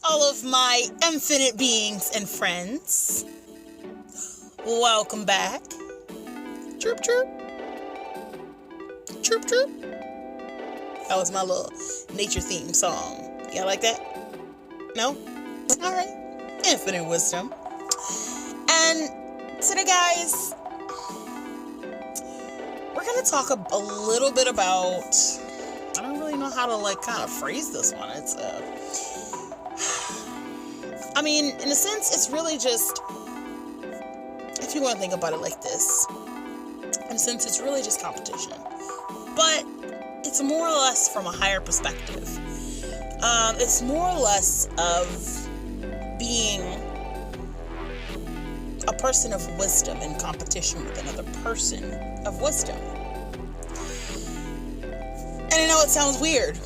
all of my infinite beings and friends. Welcome back. Chirp, chirp. Chirp, chirp. That was my little nature theme song. Y'all like that? No? Alright. Infinite wisdom. And today, guys, we're going to talk a little bit about, I don't really know how to kind of phrase this one. It's in a sense, it's really just, if you want to think about it like this, in a sense, it's really just competition. But it's more or less from a higher perspective. It's more or less of being a person of wisdom in competition with another person of wisdom. And I know it sounds weird.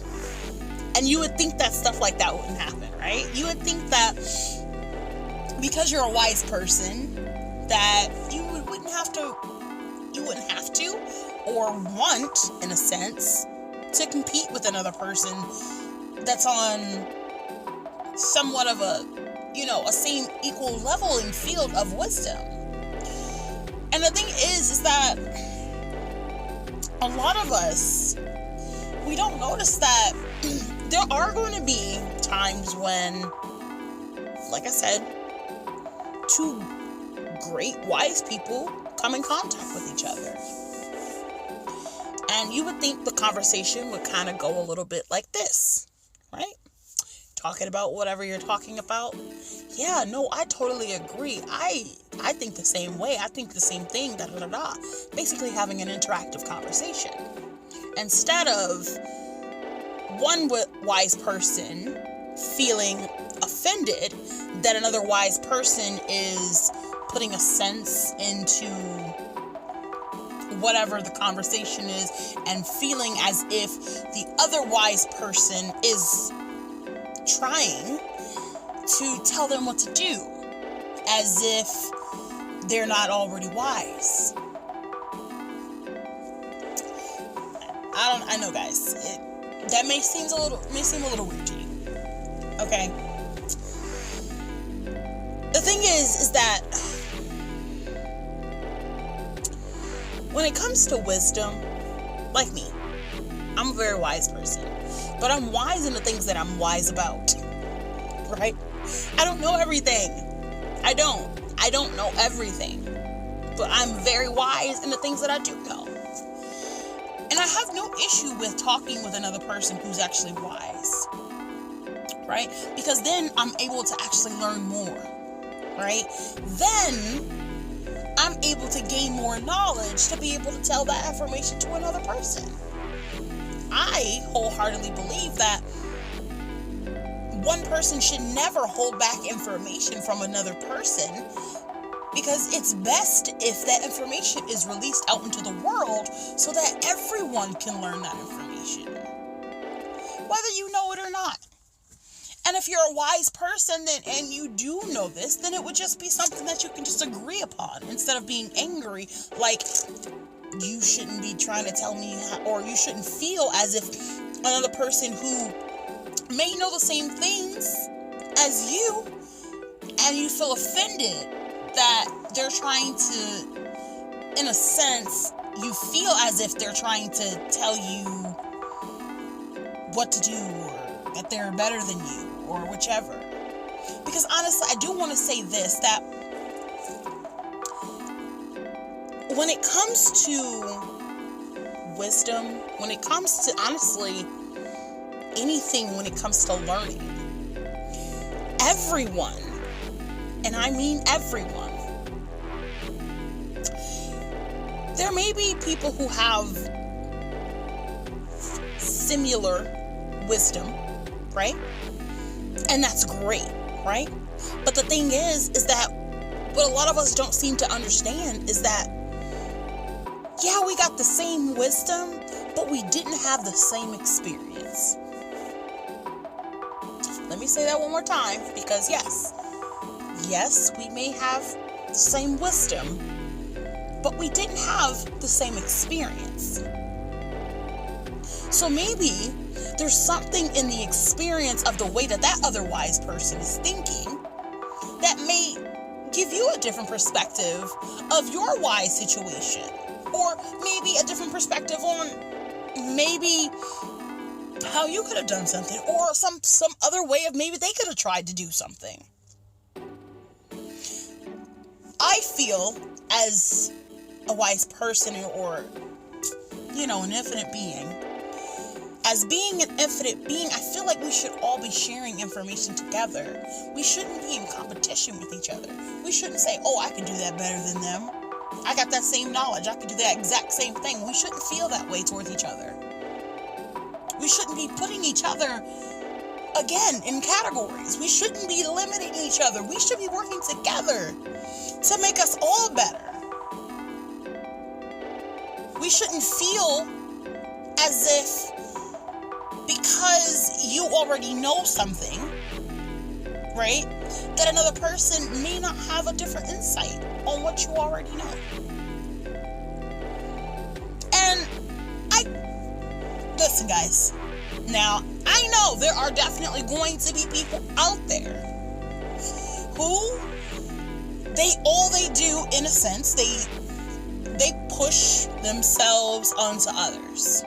And you would think that stuff like that wouldn't happen, right? You would think that because you're a wise person, that you wouldn't have to or want, in a sense, to compete with another person that's on somewhat of a same equal leveling field of wisdom. And the thing is that a lot of us, we don't notice that there are going to be times when, like I said, two great wise people come in contact with each other. And you would think the conversation would kind of go a little bit like this, right? Talking about whatever you're talking about. Yeah, no, I totally agree. I think the same way. I think the same thing, da-da-da-da. Basically having an interactive conversation. Instead of one wise person feeling offended that another wise person is putting a sense into whatever the conversation is and feeling as if the other wise person is trying to tell them what to do, as if they're not already wise. I know, guys, that may seem a little weird to you. Okay. The thing is that when it comes to wisdom, like me, I'm a very wise person, but I'm wise in the things that I'm wise about, right? I don't know everything. I don't know everything, but I'm very wise in the things that I do know. And I have no issue with talking with another person who's actually wise, right? Because then I'm able to actually learn more, right? Then I'm able to gain more knowledge to be able to tell that information to another person. I wholeheartedly believe that one person should never hold back information from another person, because it's best if that information is released out into the world so that everyone can learn that information, whether you know it or not. And if you're a wise person and you do know this, then it would just be something that you can just agree upon instead of being angry, like you shouldn't be trying to tell me, or you shouldn't feel as if another person who may know the same things as you, and you feel offended that they're trying to, in a sense, you feel as if they're trying to tell you what to do, or that they're better than you, or whichever. Because honestly, I do want to say this, that when it comes to wisdom, when it comes to, honestly, anything, when it comes to learning, everyone, and I mean everyone, there may be people who have similar wisdom, right? And that's great, right? But the thing is that what a lot of us don't seem to understand is that, yeah, we got the same wisdom, but we didn't have the same experience. Let me say that one more time, because yes, we may have the same wisdom, but we didn't have the same experience. So maybe there's something in the experience of the way that that other wise person is thinking that may give you a different perspective of your wise situation, or maybe a different perspective on maybe how you could have done something, or some other way of maybe they could have tried to do something. I feel as a wise person, or an infinite being, as being an infinite being, I feel like we should all be sharing information together. We shouldn't be in competition with each other. We shouldn't say, oh, I can do that better than them. I got that same knowledge. I can do that exact same thing. We shouldn't feel that way towards each other. We shouldn't be putting each other, again, in categories. We shouldn't be limiting each other. We should be working together to make us all better. We shouldn't feel as if because you already know something, right, that another person may not have a different insight on what you already know. And listen, guys, now I know there are definitely going to be people out there who all they do, in a sense, they push themselves onto others.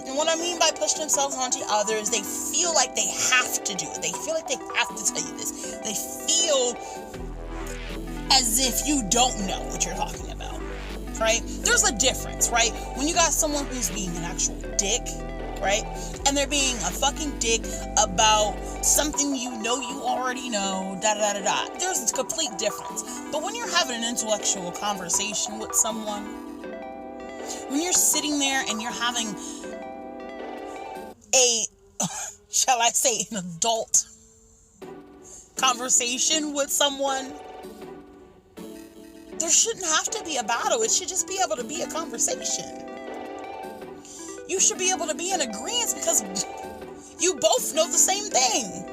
And what I mean by push themselves onto others, they feel like they have to do it. They feel like they have to tell you this. They feel as if you don't know what you're talking about, right? There's a difference, right? When you got someone who's being an actual dick, right? And they're being a fucking dick about something you already know, da-da-da-da-da. There's a complete difference. But when you're having an intellectual conversation with someone, when you're sitting there and you're having shall I say, an adult conversation with someone, there shouldn't have to be a battle. It should just be able to be a conversation. You should be able to be in agreement because you both know the same thing.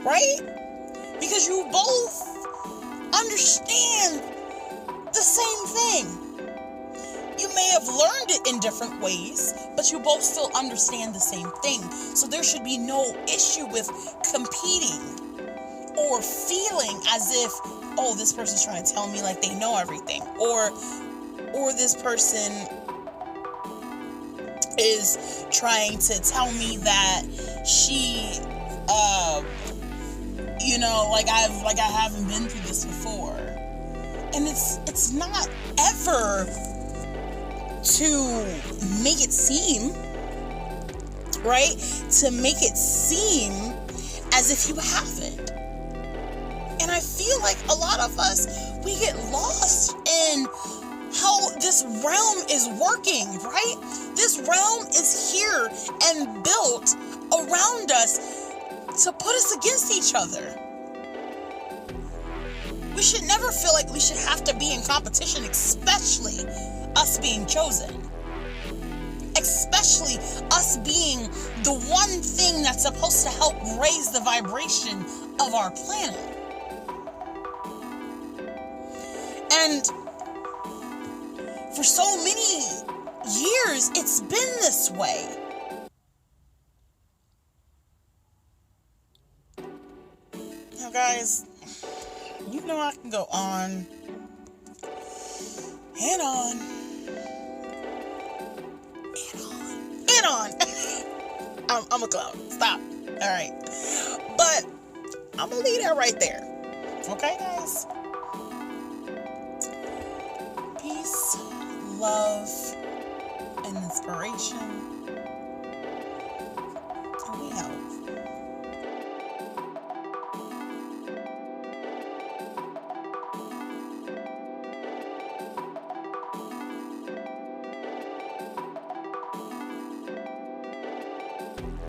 Right? Because you both understand the same thing. You may have learned it in different ways, but you both still understand the same thing. So there should be no issue with competing or feeling as if, oh, this person's trying to tell me like they know everything, or this person is trying to tell me that she like I haven't been through this before. And it's not ever to make it seem, right? To make it seem as if you haven't. And I feel like a lot of us, we get lost in how this realm is working, right? This realm is here and built around us to put us against each other. We should never feel like we should have to be in competition, especially us being chosen. Especially us being the one thing that's supposed to help raise the vibration of our planet. And for so many years, it's been this way. Now, guys, you know I can go on and on and on. I'm a clown. Stop. All right. But I'm going to leave that right there. Okay, guys? Peace, love, and inspiration.